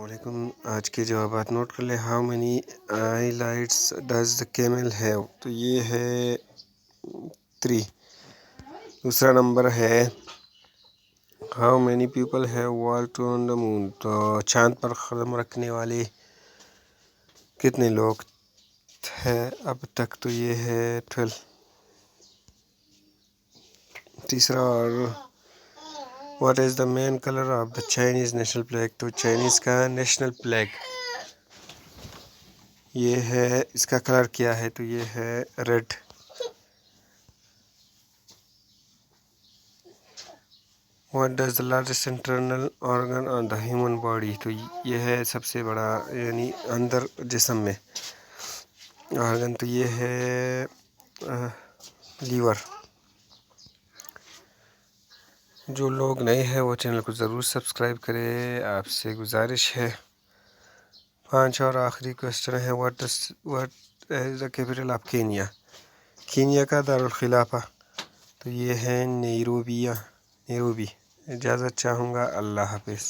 علیکم، آج کے جوابات نوٹ کر لیں۔ How many I lights does the camel have? تو یہ ہے 3۔ دوسرا نمبر ہے ہاؤ مینی پیپل ہیو والکڈ آن دا مون؟ تو چاند پر قدم رکھنے والے کتنے لوگ تھے اب تک؟ تو یہ ہے 12۔ تیسرا، اور what is the main colour of the Chinese national flag? تو چائنیز کا نیشنل فلیگ یہ ہے، اس کا کلر کیا ہے؟ تو یہ ہے red. What does the largest internal organ on the human body? تو یہ ہے سب سے بڑا یعنی اندر جسم میں آرگن، تو یہ ہے لیور۔ جو لوگ نئے ہیں وہ چینل کو ضرور سبسکرائب کرے، آپ سے گزارش ہے۔ 5 اور آخری کوشچن ہے what is the capital of Kenya? Kenya کا دارالخلافہ تو یہ ہے نیروبی۔ اجازت چاہوں گا، اللہ حافظ۔